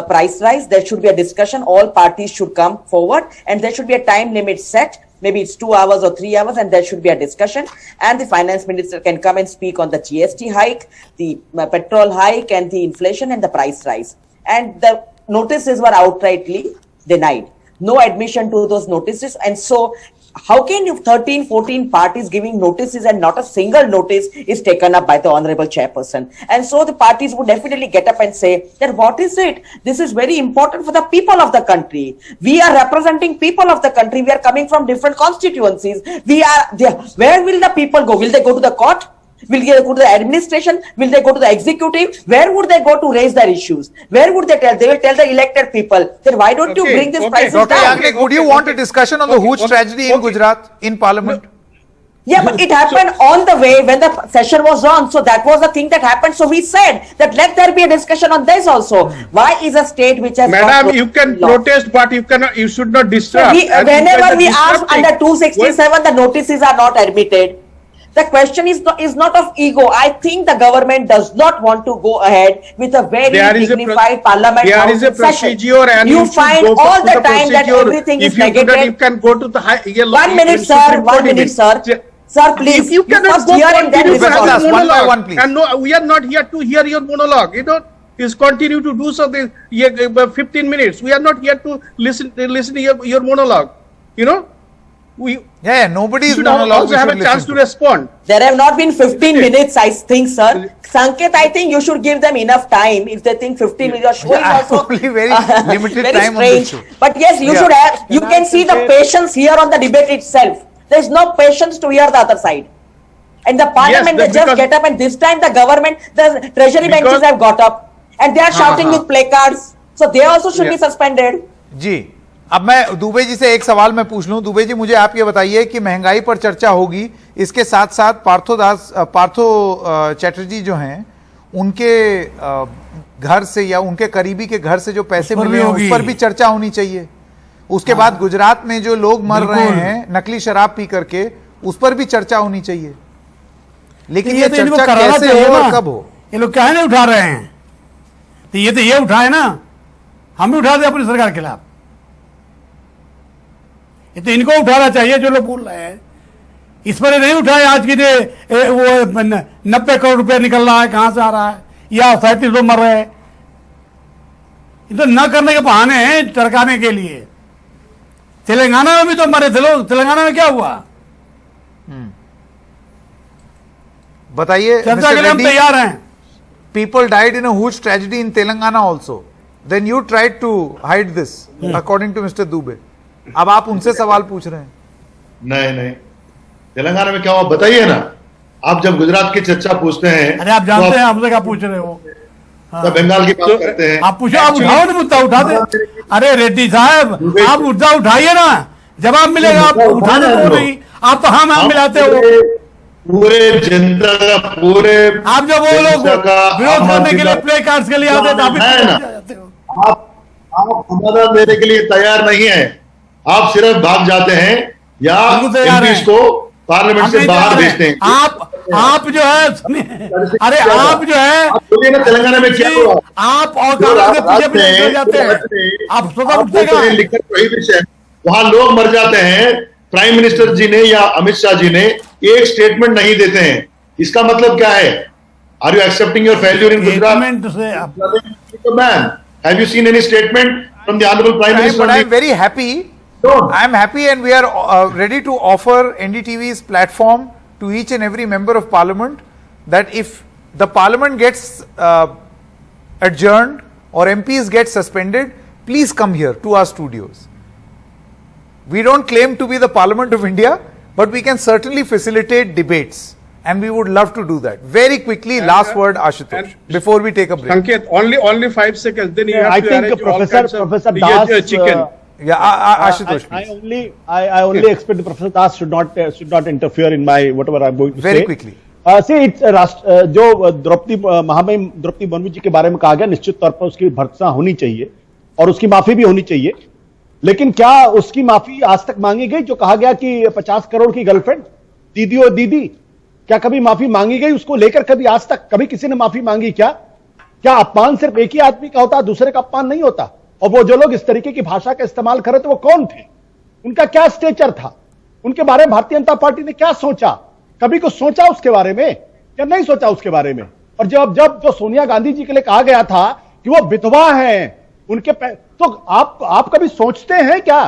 price rise. There should be a discussion. All parties should come forward. And there should be a time limit set. Maybe it's 2 hours or 3 hours, and there should be a discussion. And the finance minister can come and speak on the GST hike, the petrol hike, and the inflation and the price rise. And the notices were outrightly denied. No admission to those notices. And so, how can you 13, 14 parties giving notices and not a single notice is taken up by the honorable chairperson? And so the parties would definitely get up and say that what is it? This is very important for the people of the country. We are representing people of the country. We are coming from different constituencies. Where will the people go? Will they go to the court? Will they go to the administration? Will they go to the executive? Where would they go to raise their issues? Where would they tell? They will tell the elected people. Then why don't you bring this prices Dr. down? Yagnik, would you want a discussion on the huge tragedy in Gujarat in Parliament? Yeah, but it happened on the way when the session was on. So that was the thing that happened. So we said that let there be a discussion on this also. Why is a state which has Madam, you can protest, but you should not disturb. Whenever we ask under 267, the notices are not admitted. The question is not of ego. I think the government does not want to go ahead with a very There is dignified parliament there is a house session. procedure, and you should find go all to the time that procedure. everything If is you do negative. that, you can go to the high. 1 minute, sir. 1 minute, sir. Sir, please. If you cannot first go hear and then continue to respond. have a One by monologue. one, please. And no, we are not here to hear your monologue. You know, is continue to do something. 15 minutes. We are not here to listen to your monologue. You know, we nobody is should monologue. also We have a should chance listen to respond. There have not been 15 minutes, I think, sir. Sanket, I think you should give them enough time. If they think 15 minutes, your show is Yeah, also only very limited very time on this strange. show. But yes, you Yeah. should have. You can see the patience here on the debate itself. There is no patience to hear the other side. And the parliament, Yes, they just because- get up, and this time the government, the treasury benches Because- have got up, and they are shouting with placards. So they also should be Yeah. suspended. जी, अब मैं दुबे जी से एक सवाल मैं पूछ लूं। दुबे जी, मुझे आप ये बताइए कि महंगाई पर चर्चा होगी, इसके साथ साथ पार्थो चैटर्जी जो हैं, उनके घर से या उनके करीबी के घर से जो पैसे उस पर मिले भी हैं, उस होगी। पर भी चर्चा होनी चाहिए। उसके बाद गुजरात में जो लोग मर रहे हैं नकली शराब पी करके, उस पर भी चर्चा होनी चाहिए। लेकिन ये तो इनको चर्चा कराना कैसे चाहिए हो और ना। कब हो? ये लोग क्या नहीं उठा रहे हैं, तो ये उठाए ना, हम भी उठा दे अपनी सरकार के खिलाफ। ये तो इनको उठाना चाहिए जो लोग बोल रहे हैं। इस पर नहीं उठाए आज की वो 90 करोड़ रुपया निकल रहा है, कहां से आ रहा है, या 37 लोग मर रहे हैं। ये तो न करने के बहाने हैं, टरकाने के लिए। तेलंगाना में भी तो मरे थे लोग। तेलंगाना में क्या हुआ? बताइए चर्चा के लिए हम तैयार हैं। people died in a huge tragedy in Telangana also. Then you tried to hide this, according to Mr. Dubey. अब आप उनसे सवाल पूछ रहे हैं. नहीं नहीं, तेलंगाना में क्या हुआ बताइए ना. आप जब गुजरात की चर्चा पूछते हैं, अरे आप जानते हैं हमसे क्या पूछ रहे हो. तो बंगाल की बात करते हैं. आप पूछो, आप उठाओ ना मुद्दा, उठा दे. अरे रेड्डी साहब, आप मुद्दा उठाइए ना, जवाब मिलेगा. आप उठाने को नहीं, आप तो हम मिलाते हो. पूरे जनता का पूरे आप जब वो लोग विरोध करने के लिए प्ले कार्ड्स के लिए आते हैं, आप समाधान देने के लिए तैयार नहीं है. आप सिर्फ भाग जाते हैं या एमपीस को पार्लियामेंट से बाहर भेजते हैं. आप जो है, अरे आप जो है, बोलिए ना तेलंगाना में क्या हुआ. आप और कांग्रेस के पीछे भी जाते हैं. आप स्वतः उठेगा, लिखकर कोई विषय वहां लोग मर जाते हैं. प्राइम मिनिस्टर जी ने या अमित शाह जी ने एक स्टेटमेंट नहीं देते हैं. इसका मतलब क्या है? Are you accepting your failure in Gujarat? Man, have you seen any statement from the honourable prime minister? But I am very happy. I am happy, and we are ready to offer NDTV's platform to each and every member of parliament, that if the parliament gets adjourned or MPs get suspended, please come here to our studios. We don't claim to be the Parliament of India, but we can certainly facilitate debates, and we would love to do that. Very quickly, last word, Ashutosh, before we take a break. Sanket, only 5 seconds. Then you have I to think arrange all Professor kinds of Das, chicken. Ashutosh, please. I only expect Professor Das should not interfere in my whatever I'm going to say. Very quickly. See, it's जो महामहिम द्रौपदी मुर्मू जी के बारे में कहा गया, निश्चित तौर पर उसकी भर्त्सना होनी चाहिए और उसकी माफी भी होनी चाहिए. लेकिन क्या उसकी माफी आज तक मांगी गई? जो कहा गया कि 50 करोड़ की गर्लफ्रेंड दीदी और दीदी, क्या कभी माफी मांगी गई? उसको लेकर कभी आज तक कभी किसी ने माफी मांगी क्या? क्या अपमान सिर्फ एक ही आदमी का होता, दूसरे का अपमान नहीं होता? और वो जो लोग इस तरीके की भाषा का इस्तेमाल कर रहे थे, वो कौन थे? उनका क्या स्टेचर था? उनके बारे में भारतीय जनता पार्टी ने क्या सोचा? कभी कुछ सोचा उसके बारे में या नहीं सोचा उसके बारे में? और जब जो सोनिया गांधी जी के लिए कहा गया था कि वो विधवा हैं, उनके तो आप कभी सोचते हैं क्या?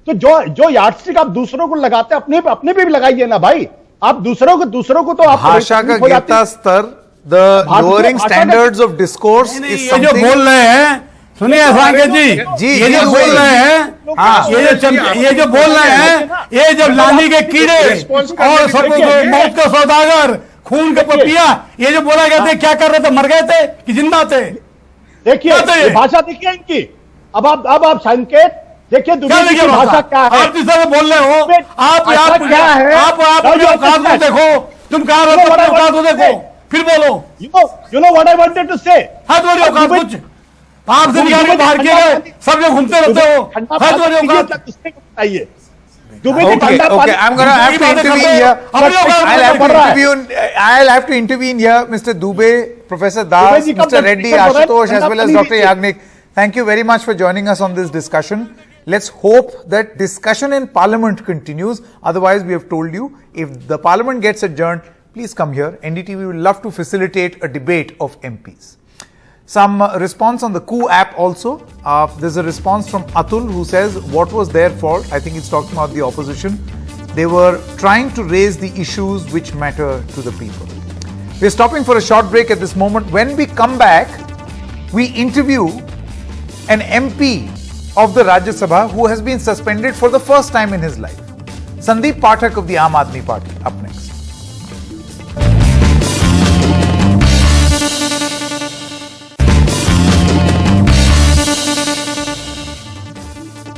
तो जो यार्डस्टिक आप दूसरों को लगाते हैं, अपने पे भी लगाइए ना भाई. आप दूसरों को तो आप भाषा का गिरता स्तर, the lowering standards of discourse is ये जो something. बोल रहे हैं, सुनिए सांकेत जी, ये जो बोल रहे हैं, ये जो बोल रहे हैं, ये जो लानी के कीड़े और सबको मौत का सौदागर, खून का पपिया, ये जो बोला गया था, क्या कर रहे थे? मर गए थे कि जिंदा थे? देखिए भाषा देखिए इनकी. अब आप संकेत देखिए, दुनिया की भाषा क्या है? आप जिस तरह बोल रहे हो, आप क्या है? आप अपने औकात को देखो. तुम कहां रहते हो? अपने औकात को देखो, फिर बोलो. You know what I wanted to say? हाँ, तुम्हारी औकात कुछ आपसे निकाल के बाहर किए गए, सब लोग घूमते रहते हो. हाँ, तुम्हारी औकात. बताइए. Okay, I'm going to have to intervene here. I'll have to intervene here, Mr. Dubey, Professor Das, Mr. Reddy, Ashutosh, as well as Dr. Yagnik. Thank you very much for joining us on this discussion. Let's hope that discussion in Parliament continues. Otherwise, we have told you, if the Parliament gets adjourned, please come here. NDTV will love to facilitate a debate of MPs. Some response on the coup app also. There's a response from Atul who says, what was their fault? I think he's talking about the opposition. They were trying to raise the issues which matter to the people. We're stopping for a short break at this moment. When we come back, we interview an MP of the Rajya Sabha who has been suspended for the first time in his life. Sandeep Pathak of the Aam Aadmi Party, up next.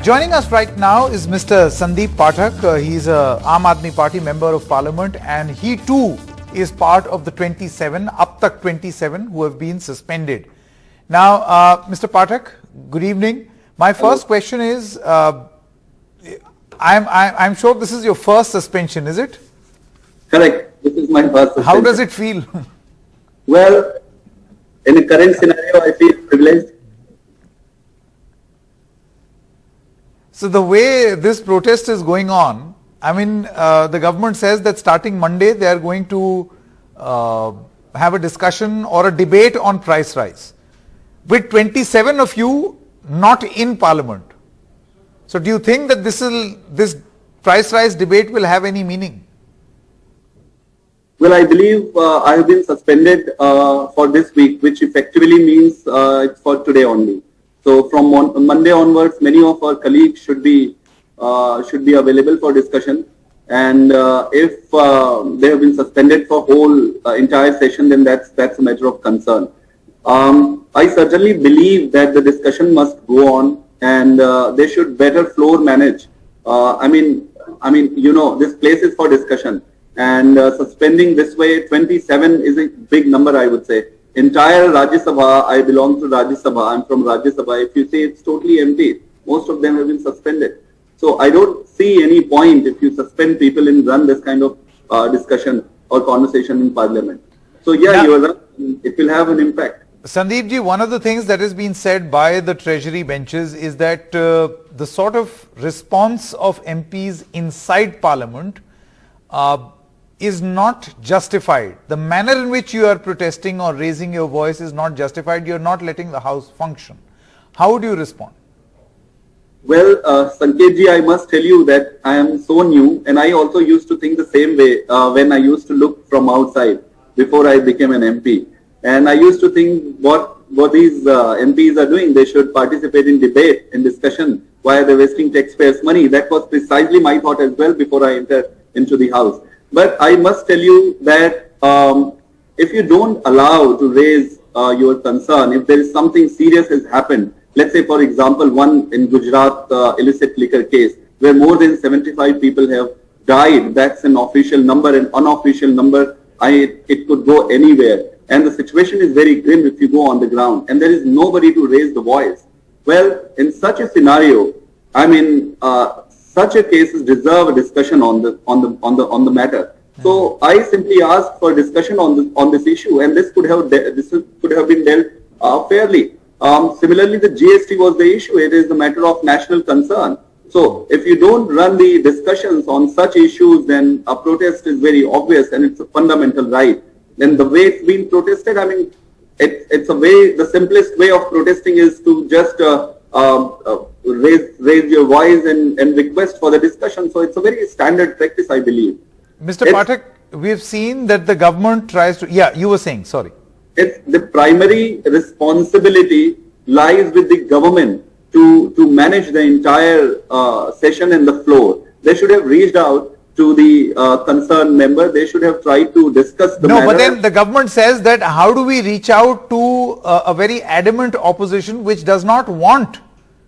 Joining us right now is Mr. Sandeep Pathak. He's a Aam Aadmi Party member of Parliament, and he too is part of the 27, up tak 27, who have been suspended. Now, Mr. Pathak, good evening. My first question is, I'm sure this is your first suspension, is it? Correct. This is my first suspension. How does it feel? Well, in the current scenario, I feel privileged. So the way this protest is going on, I mean, the government says that starting Monday, they are going to have a discussion or a debate on price rise. With 27 of you not in Parliament. So do you think that this price rise debate will have any meaning? Well, I believe I have been suspended for this week, which effectively means it's for today only. So from Monday onwards, many of our colleagues should be available for discussion. And if they have been suspended for whole entire session, then that's a matter of concern. I certainly believe that the discussion must go on, and they should better floor manage. I mean, you know, this place is for discussion, and suspending this way 27 is a big number, I would say. Entire Rajya Sabha, I belong to Rajya Sabha, I'm from Rajya Sabha. If you say it's totally empty, most of them have been suspended. So I don't see any point if you suspend people and run this kind of discussion or conversation in Parliament. So yeah, you are right. It will have an impact. Sandeep ji, one of the things that has been said by the Treasury benches is that the sort of response of MPs inside Parliament is not justified. The manner in which you are protesting or raising your voice is not justified. You are not letting the House function. How would you respond? Well, Sanket ji, I must tell you that I am so new, and I also used to think the same way when I used to look from outside before I became an MP. And I used to think what these MPs are doing. They should participate in debate, in discussion. Why are they wasting taxpayers' money? That was precisely my thought as well before I entered into the House. But I must tell you that if you don't allow to raise your concern, if there is something serious has happened, let's say, for example, one in Gujarat illicit liquor case, where more than 75 people have died, that's an official number. An unofficial number, it could go anywhere. And the situation is very grim if you go on the ground, and there is nobody to raise the voice. Well, in such a scenario, I mean, such a cases deserve a discussion on the matter. So I simply asked for discussion on this issue, and this could have been dealt fairly. Similarly, the GST was the issue. It is a matter of national concern. So if you don't run the discussions on such issues, then a protest is very obvious, and it's a fundamental right. And the way it's been protested, I mean, it's a way, the simplest way of protesting is to just raise your voice and request for the discussion. So it's a very standard practice, I believe. Mr. Pathak, we've seen that the government tries to, yeah, you were saying, sorry. It's the primary responsibility lies with the government to manage the entire session and the floor. They should have reached out to the concerned member. They should have tried to discuss the matter. No, but then the government says that how do we reach out to a very adamant opposition which does not want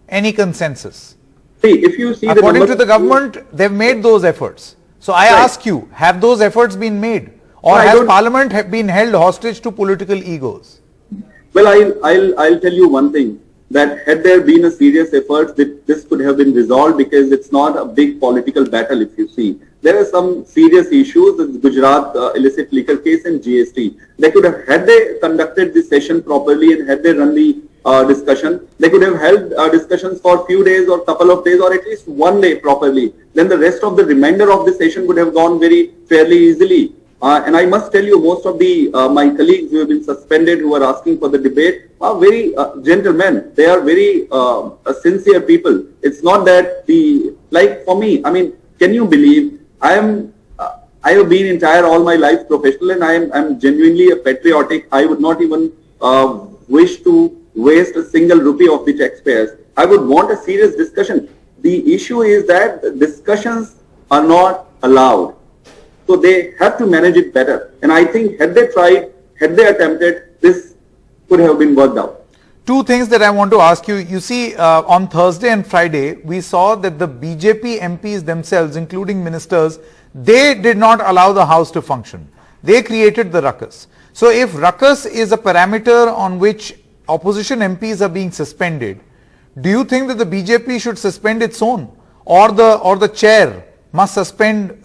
any consensus? See, if you see according to the government, they've made those efforts. So I ask you, have those efforts been made? Or has Parliament been held hostage to political egos? Well, I'll tell you one thing. that had there been a serious effort, that this could have been resolved, because it's not a big political battle. If you see, there are some serious issues, the Gujarat illicit liquor case and GST. They could have, had they conducted this session properly and had they run the discussion, they could have held discussions for a few days or couple of days or at least one day properly. Then the rest of the remainder of the session would have gone very fairly easily. And I must tell you, most of the my colleagues who have been suspended, who are asking for the debate, are very gentlemen. They are very sincere people. It's not that like for me, I mean, can you believe I have been entire all my life professional, and I'm genuinely a patriotic. I would not even wish to waste a single rupee of the taxpayers. I would want a serious discussion. The issue is that the discussions are not allowed. So they have to manage it better. And I think had they tried, had they attempted, this could have been worked out. Two things that I want to ask you. You see, on Thursday and Friday, we saw that the BJP MPs themselves, including ministers, they did not allow the House to function. They created the ruckus. So if ruckus is a parameter on which opposition MPs are being suspended, do you think that the BJP should suspend its own, or the chair must suspend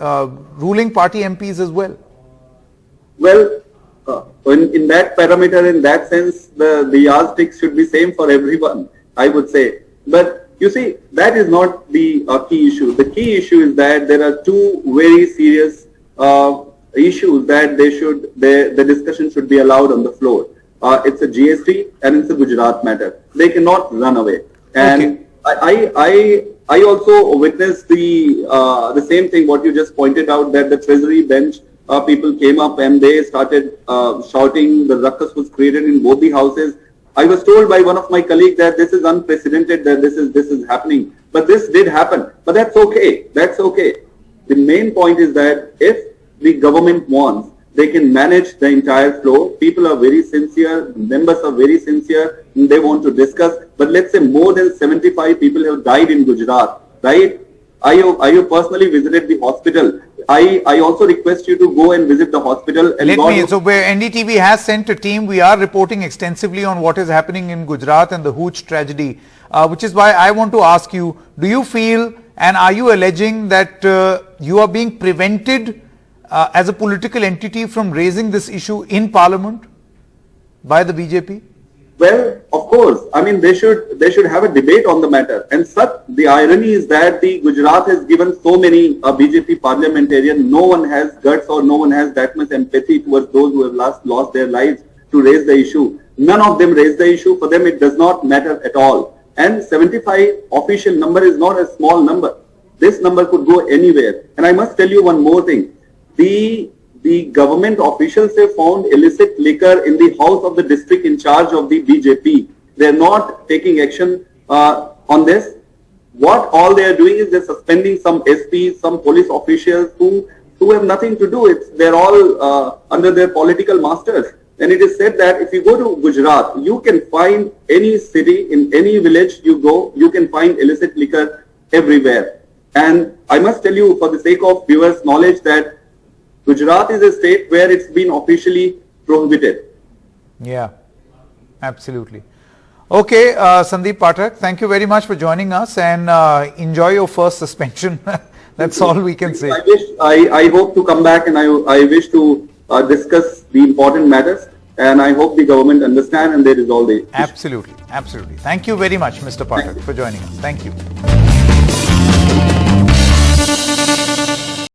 ruling party MPs as well? Well, in that parameter, in that sense, the yardstick should be same for everyone, I would say. But you see, that is not the key issue. The key issue is that there are two very serious issues that the discussion should be allowed on the floor. It's a GST and it's a Gujarat matter. They cannot run away. And okay. I also witnessed the same thing what you just pointed out, that the Treasury bench people came up and they started shouting. The ruckus was created in both the houses. I was told by one of my colleagues that this is unprecedented, that this is happening. But this did happen. But that's okay. That's okay. The main point is that if the government wants, they can manage the entire flow. People are very sincere, members are very sincere, and they want to discuss. But let's say more than 75 people have died in Gujarat, right? I have personally visited the hospital. I also request you to go and visit the hospital. And so where NDTV has sent a team, we are reporting extensively on what is happening in Gujarat and the Hooch tragedy, which is why I want to ask you, do you feel, and are you alleging that you are being prevented as a political entity from raising this issue in Parliament by the BJP? Well, of course. I mean, they should have a debate on the matter. And the irony is that the Gujarat has given so many BJP parliamentarians. No one has guts or no one has that much empathy towards those who have lost their lives to raise the issue. None of them raise the issue. For them, it does not matter at all. And 75 official number is not a small number. This number could go anywhere. And I must tell you one more thing. The government officials have found illicit liquor in the house of the district in charge of the BJP. They are not taking action on this. What all they are doing is they're suspending some SPs, some police officials who have nothing to do. They're all under their political masters. And it is said that if you go to Gujarat, you can find any city, in any village you go, you can find illicit liquor everywhere. And I must tell you, for the sake of viewers' knowledge, that Gujarat is a state where it's been officially prohibited. Yeah, absolutely. Okay, Sandeep Pathak, thank you very much for joining us, and enjoy your first suspension. That's all we can say. I hope to come back, and I wish to discuss the important matters, and I hope the government understand and they resolve the issue. Absolutely, absolutely. Thank you very much, Mr. Pathak, for joining us. Thank you.